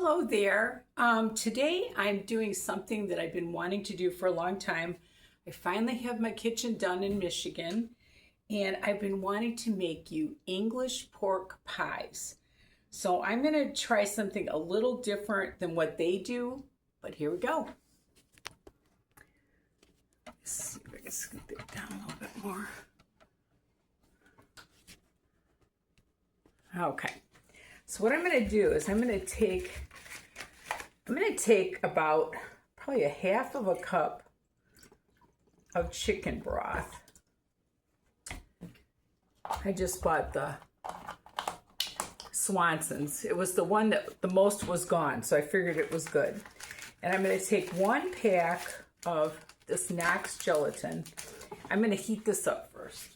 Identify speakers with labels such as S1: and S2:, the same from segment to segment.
S1: Hello there. Today I'm doing something that I've been wanting to do for a long time. I finally have my kitchen done in Michigan, and I've been wanting to make you English pork pies. So I'm going to try something a little different than what they do, but here we go. Let's see if I can scoop it down a little bit more. Okay. So what I'm going to do is I'm going to take about probably a half of a cup of chicken broth. I just bought the Swanson's. It was the one that the most was gone, so I figured it was good. And I'm going to take 1 pack of this Knox gelatin. I'm going to heat this up first.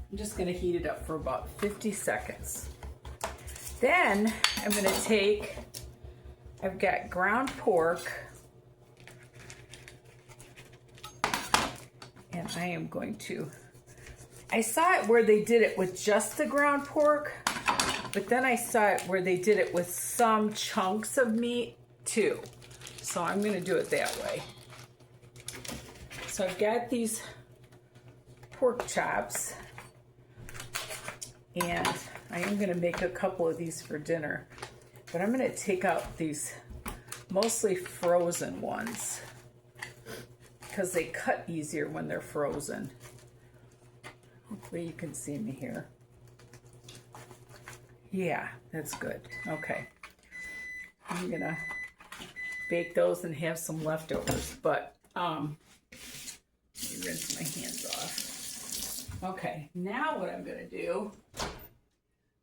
S1: I'm just going to heat it up for about 50 seconds. Then I'm going to take, I've got ground pork, and I am going to, I saw it where they did it with just the ground pork, but then I saw it where they did it with some chunks of meat too. So I'm going to do it that way. So I've got these pork chops. And I am going to make a couple of these for dinner. But I'm going to take out these mostly frozen ones because they cut easier when they're frozen. Hopefully you can see me here. Yeah, that's good. Okay. I'm going to bake those and have some leftovers. But let me rinse my hands off. Okay, now what I'm going to do,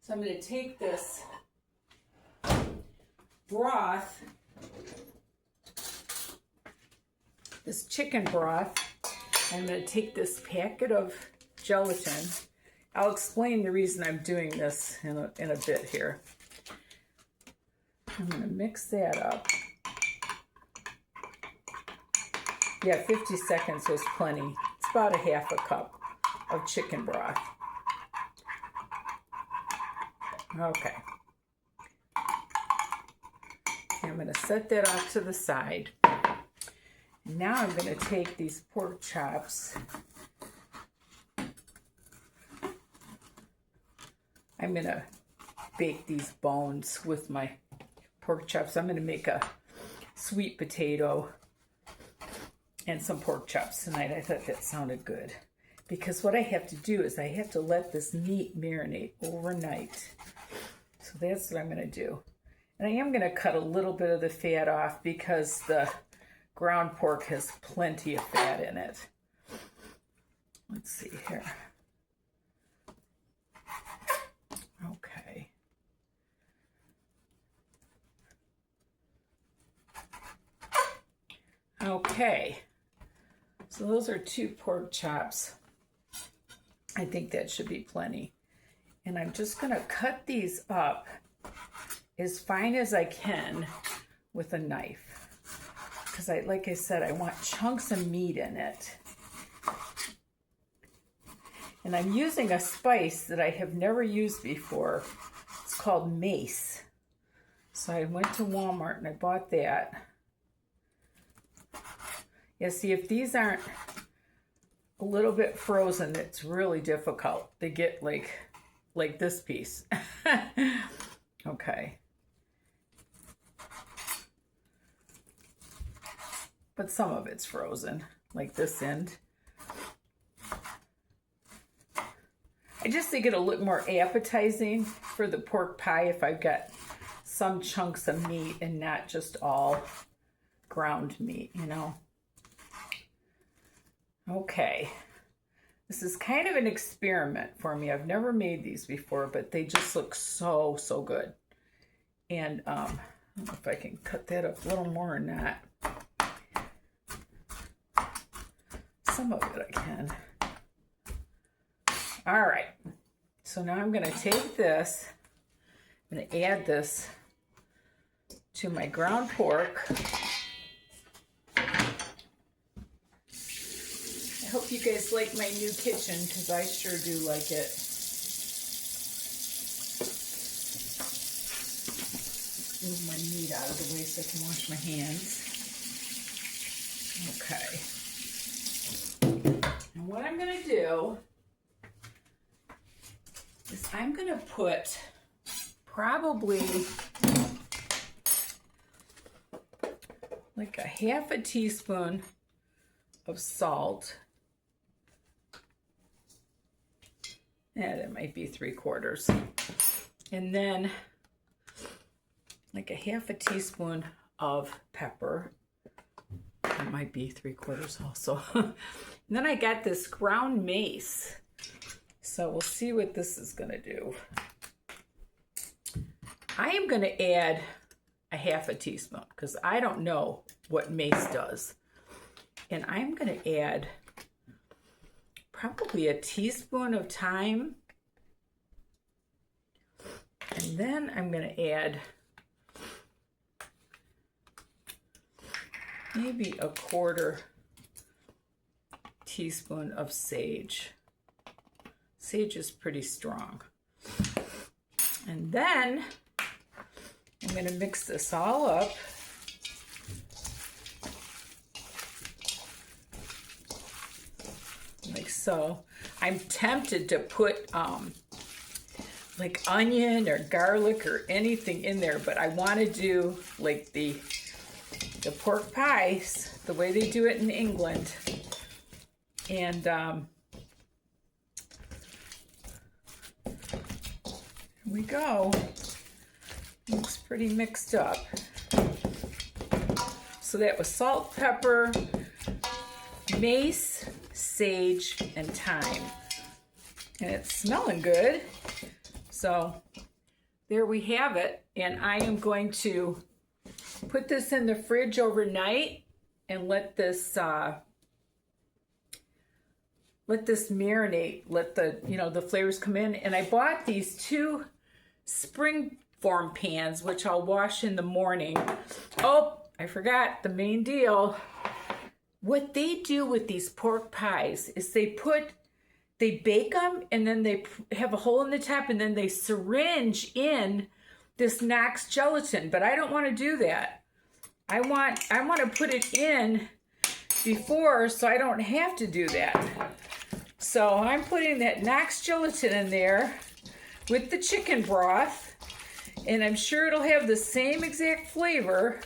S1: so I'm going to take this broth, this chicken broth, I'm going to take this packet of gelatin. I'll explain the reason I'm doing this in a bit here. I'm going to mix that up. Yeah, 50 seconds was plenty. It's about a half a cup of chicken broth. Okay. I'm going to set that off to the side. Now I'm going to take these pork chops. I'm going to bake these bones with my pork chops. I'm going to make a sweet potato and some pork chops tonight. I thought that sounded good. Because what I have to do is I have to let this meat marinate overnight. So that's what I'm going to do. And I am going to cut a little bit of the fat off because the ground pork has plenty of fat in it. Let's see here. Okay. Okay. So those are 2 pork chops. I think that should be plenty. And I'm just going to cut these up as fine as I can with a knife. Because like I said, I want chunks of meat in it. And I'm using a spice that I have never used before. It's called Mace. So I went to Walmart and I bought that. Yeah, see, if these aren't a little bit frozen, it's really difficult. They get like this piece. Okay. But some of it's frozen, like this end. I just think it'll look more appetizing for the pork pie if I've got some chunks of meat and not just all ground meat, you know. Okay. This is kind of an experiment for me. I've never made these before, but they just look so, so good. And I don't know if I can cut that up a little more or not. Some of it I can. All right. So now I'm going to take this. I'm going to add this to my ground pork. I hope you guys like my new kitchen because I sure do like it. move my meat out of the way so I can wash my hands. Okay. And what I'm going to do is I'm going to put probably like a half a teaspoon of salt. Yeah, that might be 3/4. And then like a half a teaspoon of pepper. That might be 3/4 also. And then I got this ground mace. So we'll see what this is gonna do. I am gonna add a half a teaspoon because I don't know what mace does. And I'm gonna add probably a teaspoon of thyme. And then I'm gonna add maybe a 1/4 teaspoon of sage. Sage is pretty strong. And then I'm going to mix this all up. Like so. I'm tempted to put like onion or garlic or anything in there, but I want to do like the pork pies the way they do it in England. And here we go. Looks pretty mixed up. So that was salt, pepper, mace, sage, and thyme. And it's smelling good. So there we have it. And I am going to put this in the fridge overnight and let this marinate, let the flavors come in. And I bought these 2 spring form pans, which I'll wash in the morning. Oh, I forgot the main deal. What they do with these pork pies is they bake them and then they have a hole in the top and then they syringe in this Knox gelatin, but I don't want to do that. I want to put it in before so I don't have to do that. So I'm putting that Knox gelatin in there with the chicken broth, and I'm sure it'll have the same exact flavor.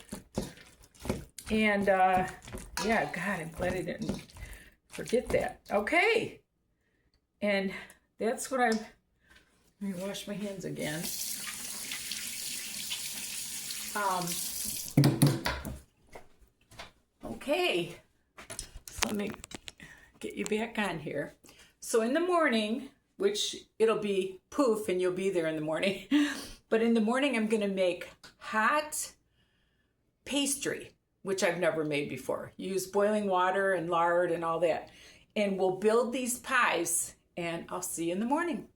S1: And yeah, God, I'm glad I didn't forget that. Okay, and that's what let me wash my hands again. Okay, so let me get you back on here. So in the morning, which it'll be poof and you'll be there in the morning, but in the morning I'm gonna make hot pastry, which I've never made before. Use boiling water and lard and all that. And we'll build these pies and I'll see you in the morning.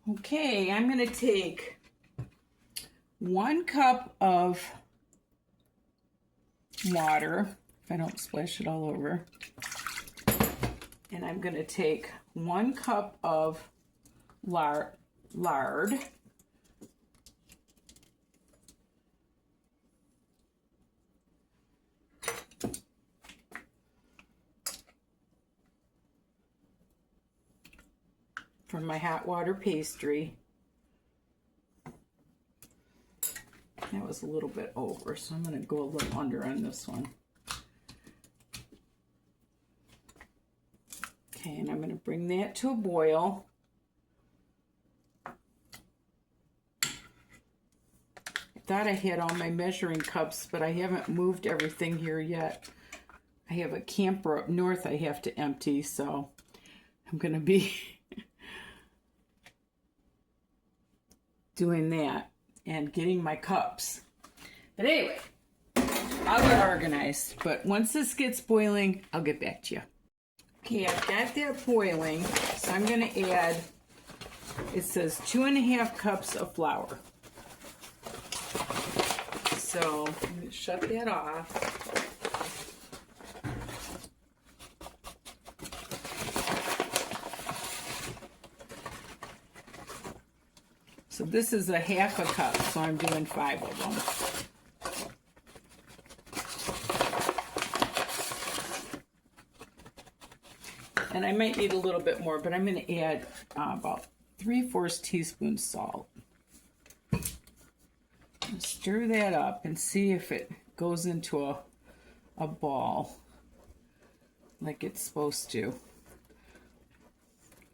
S1: Okay, I'm gonna take 1 cup of water, if I don't splash it all over. And I'm gonna take 1 cup of lard. For my hot water pastry. That was a little bit over, so I'm going to go a little under on this one. Okay, and I'm going to bring that to a boil. I thought I had all my measuring cups, but I haven't moved everything here yet. I have a camper up north I have to empty, so I'm going to be doing that and getting my cups. But anyway, I'll get organized. But once this gets boiling, I'll get back to you. Okay, I've got that boiling, so I'm going to add, it says 2.5 cups of flour. So I'm going to shut that off. So this is a half a cup, so I'm doing 5 of them. And I might need a little bit more, but I'm going to add about 3/4 teaspoons salt. Stir that up and see if it goes into a ball like it's supposed to.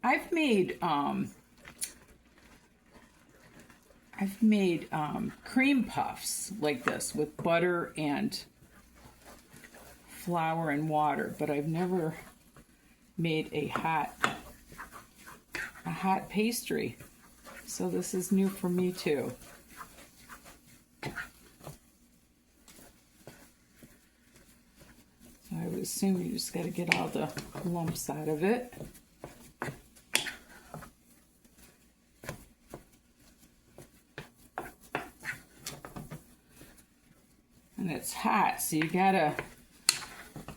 S1: I've made cream puffs like this with butter and flour and water, but I've never made a hot pastry. So this is new for me too. So I would assume you just got to get all the lumps out of it. And it's hot, so you gotta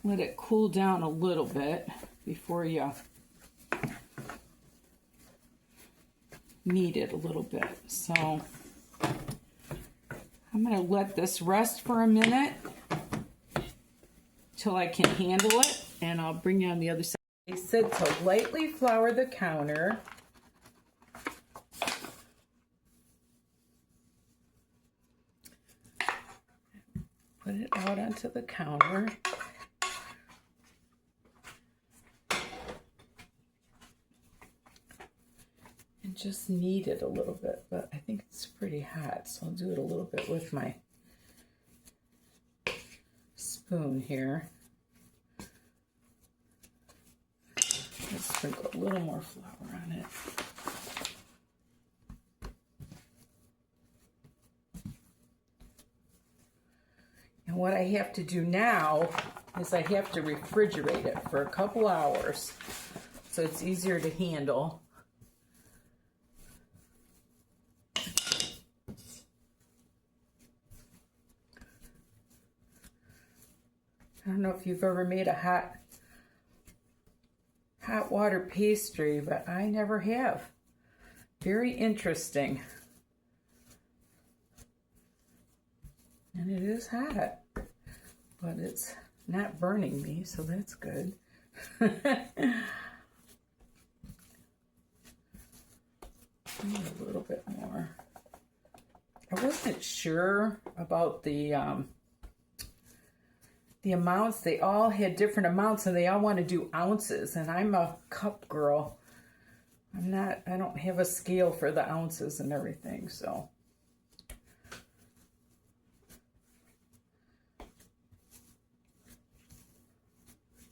S1: let it cool down a little bit before you knead it a little bit. So I'm gonna let this rest for a minute till I can handle it, and I'll bring you on the other side. They said to lightly flour the counter. Put it out onto the counter. And just knead it a little bit, but I think it's pretty hot, so I'll do it a little bit with my spoon here. Let's sprinkle a little more flour on it. And what I have to do now is I have to refrigerate it for a couple hours so it's easier to handle. I don't know if you've ever made a hot water pastry, but I never have. Very interesting. And it is hot, but it's not burning me, so that's good. A little bit more. I wasn't sure about the amounts. They all had different amounts, and they all want to do ounces, and I'm a cup girl. I don't have a scale for the ounces and everything, so.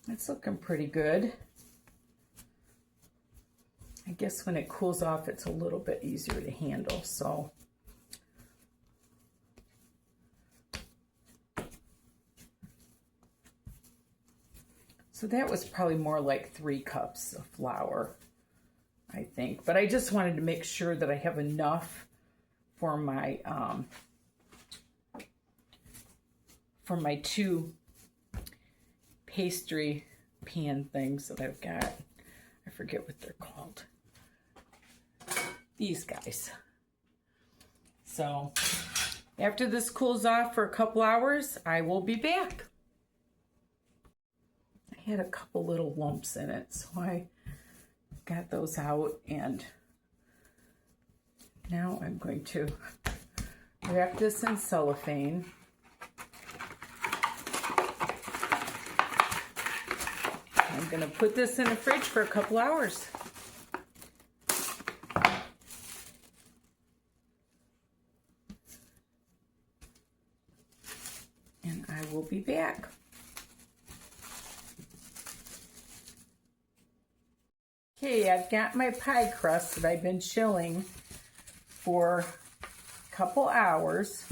S1: It's looking pretty good. I guess when it cools off, it's a little bit easier to handle, so. So that was probably more like 3 cups of flour, I think. But I just wanted to make sure that I have enough for my 2 pastry pan things that I've got. I forget what they're called. These guys. So after this cools off for a couple hours, I will be back. I had a couple little lumps in it, so I got those out, and now I'm going to wrap this in cellophane. I'm going to put this in the fridge for a couple hours. And I will be back. Okay, I've got my pie crust that I've been chilling for a couple hours.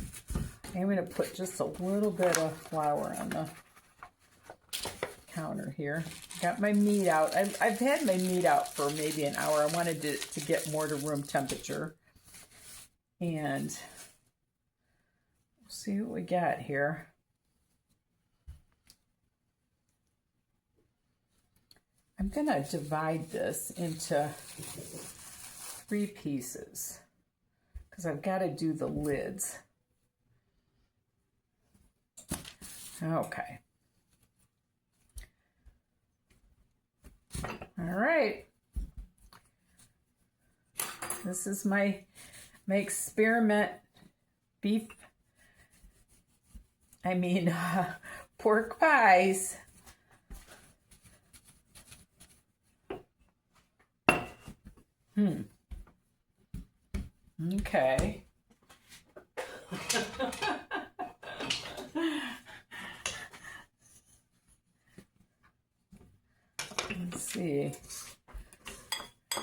S1: I'm going to put just a little bit of flour on the counter here. Got my meat out. I've had my meat out for maybe an hour. I wanted to get more to room temperature. And we'll see what we got here. I'm going to divide this into 3 pieces. because I've got to do the lids. Okay. All right. This is my experiment pork pies. Okay. Let's see.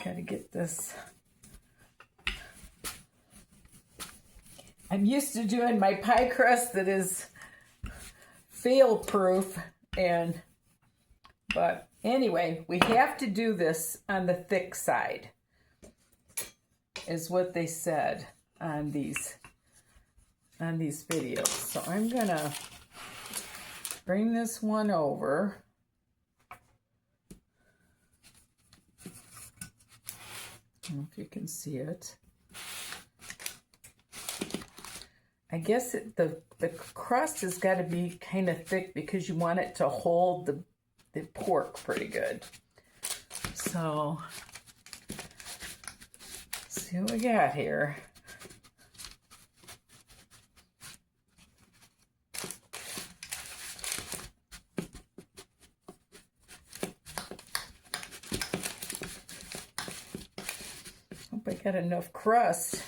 S1: Gotta get this. I'm used to doing my pie crust that is fail-proof, but anyway, we have to do this on the thick side, is what they said on these videos. So I'm gonna bring this one over. I don't know if you can see it. I guess the crust has got to be kind of thick because you want it to hold the pork pretty good. So, let's see what we got here. Hope I got enough crust.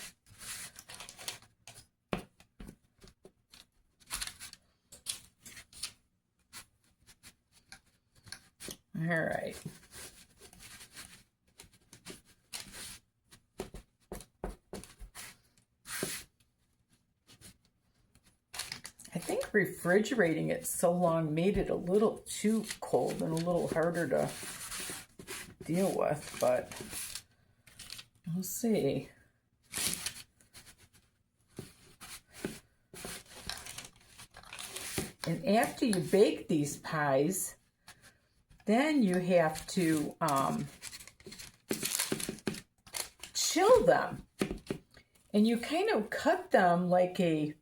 S1: All right. I think refrigerating it so long made it a little too cold and a little harder to deal with, but we'll see. And after you bake these pies, then you have to chill them. And you kind of cut them like a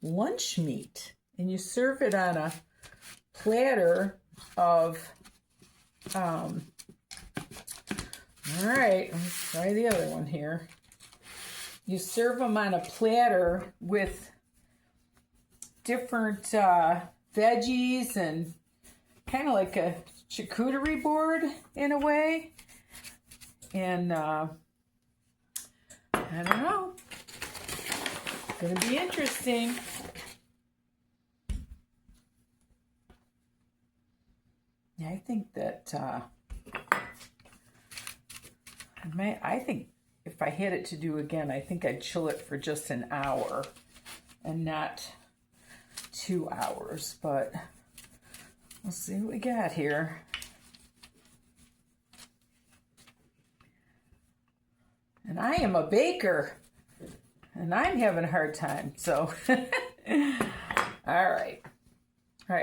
S1: lunch meat. And you serve it on a platter of, all right, let's try the other one here. You serve them on a platter with different veggies and kind of like a charcuterie board in a way. And I don't know. It's going to be interesting. Yeah, I think that I think if I had it to do again, I think I'd chill it for just an hour and not 2 hours, but we'll see what we got here. And I am a baker, and I'm having a hard time, so. All right,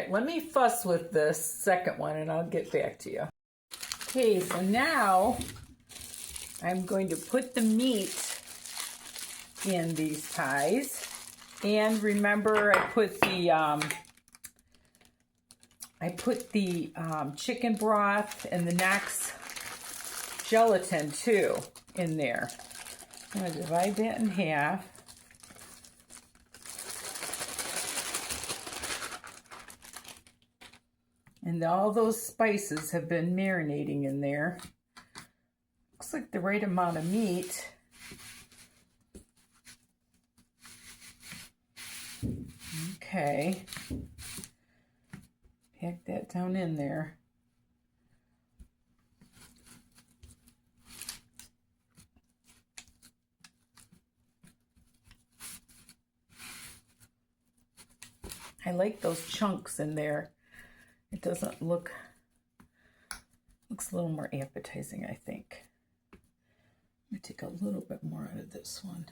S1: let me fuss with this second one, and I'll get back to you. Okay, so now I'm going to put the meat in these pies. And remember, I put the chicken broth and the Knox gelatin too in there. I'm going to divide that in half. And all those spices have been marinating in there. Looks like the right amount of meat. Okay, pack that down in there. I like those chunks in there. It doesn't looks a little more appetizing, I think. Let me take a little bit more out of this one.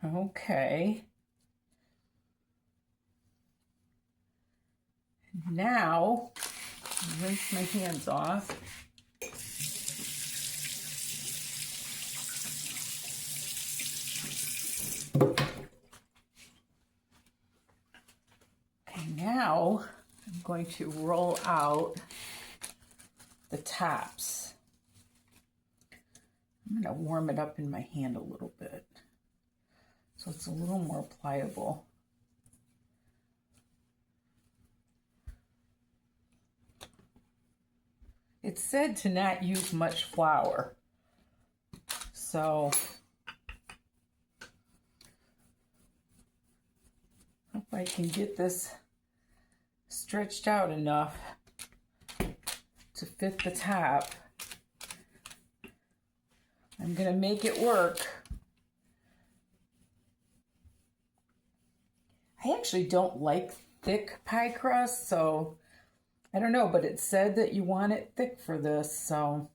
S1: Okay. Now, rinse my hands off. Okay, now I'm going to roll out the tops. I'm going to warm it up in my hand a little bit so it's a little more pliable. It's said to not use much flour, so hope I can get this stretched out enough to fit the top. I'm gonna make it work. I actually don't like thick pie crust, so I don't know, but it said that you want it thick for this, so.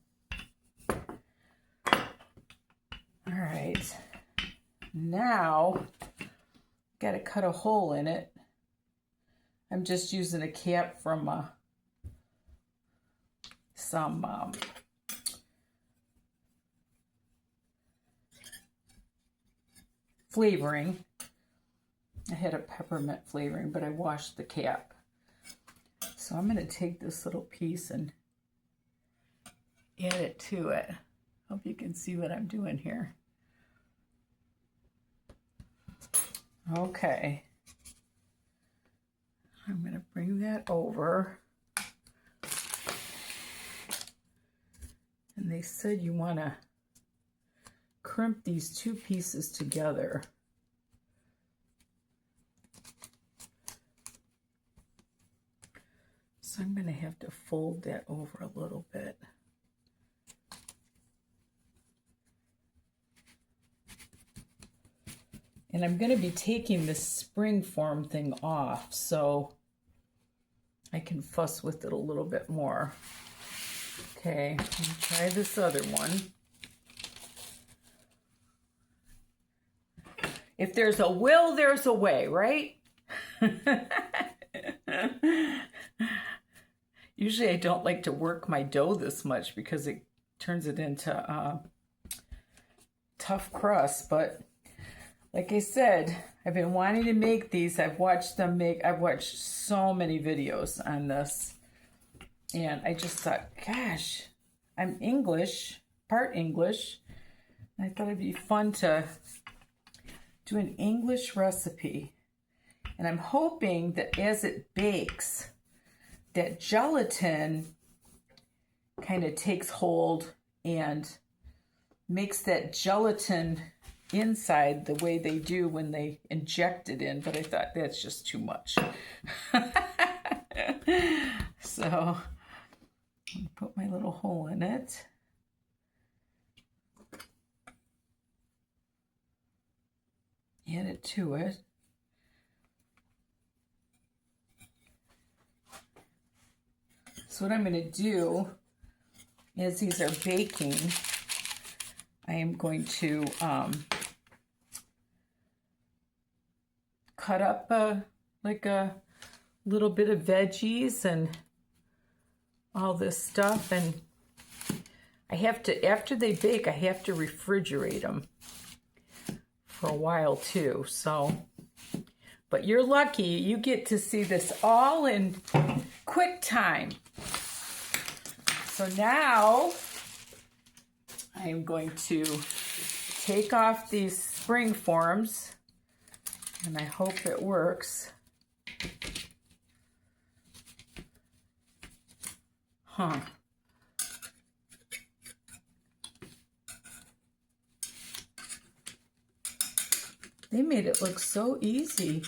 S1: All right, now, gotta cut a hole in it. I'm just using a cap from some flavoring. I had a peppermint flavoring, but I washed the cap. So I'm going to take this little piece and add it to it. Hope you can see what I'm doing here. Okay. I'm going to bring that over. And they said you want to crimp these two pieces together. So I'm going to have to fold that over a little bit. And I'm going to be taking this spring form thing off so I can fuss with it a little bit more. Okay, I'll try this other one. If there's a will, there's a way, right? Usually I don't like to work my dough this much because it turns it into tough crust, but like I said, I've been wanting to make these. I've watched so many videos on this, and I just thought, gosh, I'm English, part English, and I thought it'd be fun to do an English recipe. And I'm hoping that as it bakes, that gelatin kind of takes hold and makes that gelatin inside the way they do when they inject it in, but I thought that's just too much. So I'll put my little hole in it. Add it to it. So what I'm going to do, as these are baking, I am going to cut up like a little bit of veggies and all this stuff. And I have to, after they bake, I have to refrigerate them for a while too. So, but you're lucky, you get to see this all in quick time. So now I am going to take off these spring forms, and I hope it works. Huh. They made it look so easy.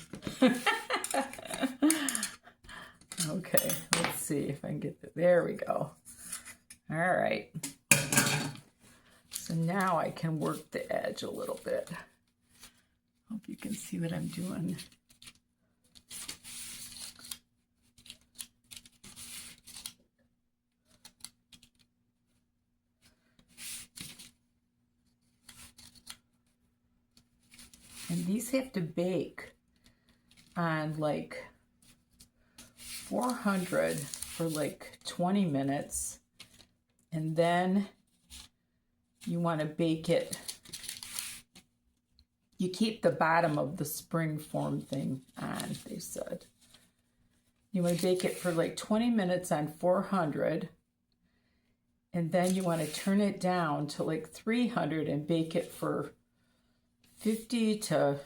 S1: Okay, let's see if I can get it. There we go. All right. So now I can work the edge a little bit. Hope you can see what I'm doing. And these have to bake on like 400 for like 20 minutes. And then you want to bake it. You keep the bottom of the spring form thing on, they said. You want to bake it for like 20 minutes on 400. And then you want to turn it down to like 300 and bake it for 50 to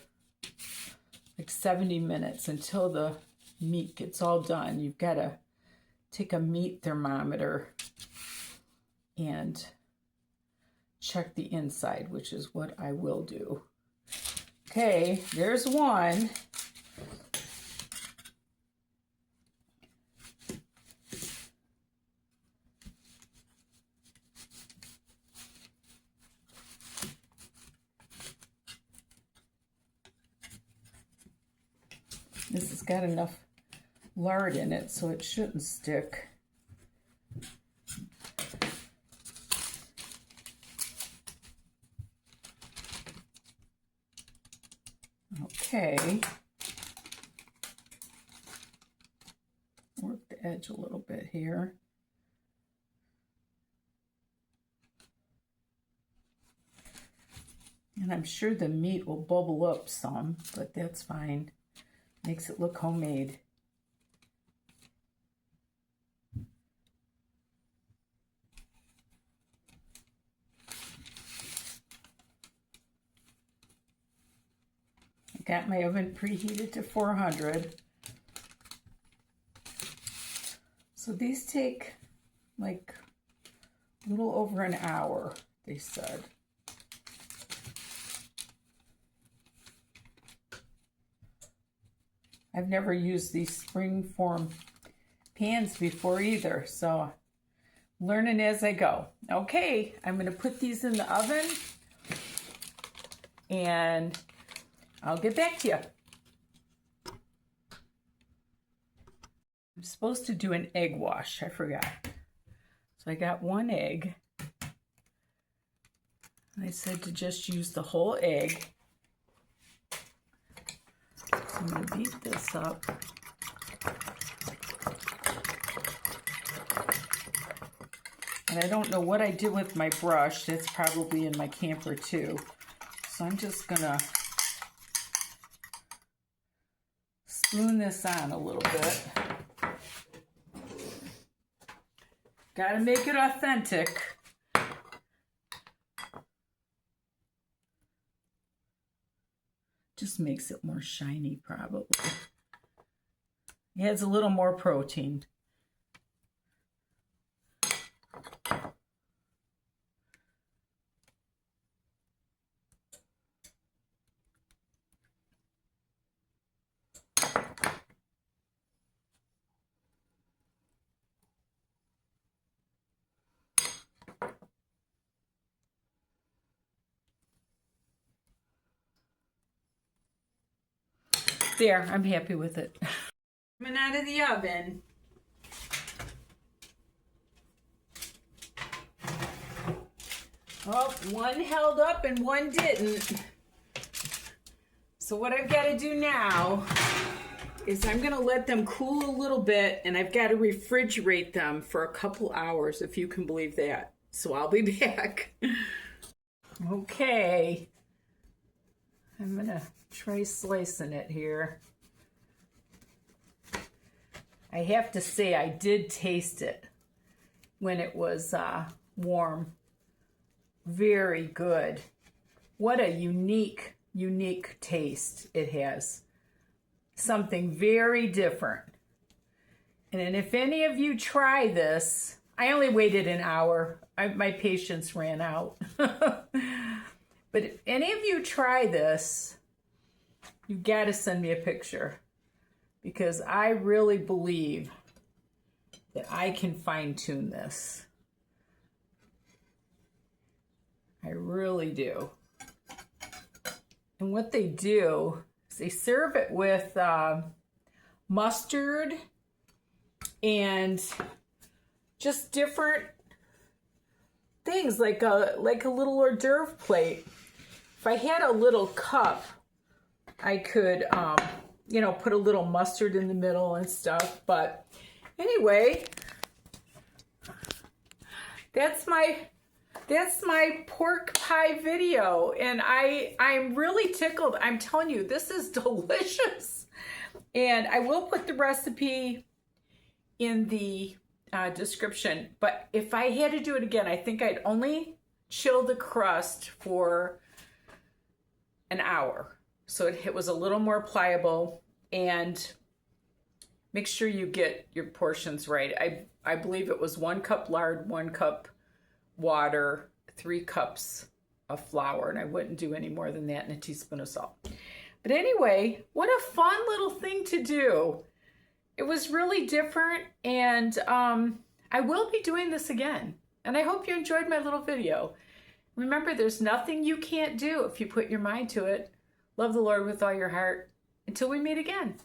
S1: like 70 minutes until the meat gets all done. You've got to take a meat thermometer and check the inside, which is what I will do. Okay, there's one. This has got enough lard in it, so it shouldn't stick. Okay. Work the edge a little bit here. And I'm sure the meat will bubble up some, but that's fine. Makes it look homemade. I got my oven preheated to 400. So these take like a little over an hour, they said. I've never used these spring form pans before either, so learning as I go. Okay, I'm going to put these in the oven and I'll get back to you. I'm supposed to do an egg wash. I forgot. So I got one egg. I said to just use the whole egg. So I'm going to beat this up. And I don't know what I did with my brush. It's probably in my camper too. So I'm just going to spoon this on a little bit. Got to make it authentic. Just makes it more shiny, probably. It adds a little more protein. There, I'm happy with it. Coming out of the oven. Oh, one held up and one didn't. So what I've got to do now is I'm going to let them cool a little bit, and I've got to refrigerate them for a couple hours, if you can believe that. So I'll be back. Okay. I'm going to try slicing it here. I have to say I did taste it when it was warm. Very good. What a unique taste it has. Something very different. And if any of you try this, I only waited an hour. My patience ran out. But if any of you try this, you got to send me a picture, because I really believe that I can fine-tune this. I really do. And what they do is they serve it with mustard and just different things, like a little hors d'oeuvre plate. If I had a little cup, I could you know, put a little mustard in the middle and stuff. But anyway, that's my pork pie video, and I'm really tickled. I'm telling you, this is delicious. And I will put the recipe in the description, but if I had to do it again, I think I'd only chill the crust for an hour, so it was a little more pliable. And make sure you get your portions right. I believe it was 1 cup lard, 1 cup water, 3 cups of flour, and I wouldn't do any more than that, and a teaspoon of salt. But anyway, what a fun little thing to do. It was really different, and I will be doing this again. And I hope you enjoyed my little video. Remember, there's nothing you can't do if you put your mind to it. Love the Lord with all your heart. Until we meet again.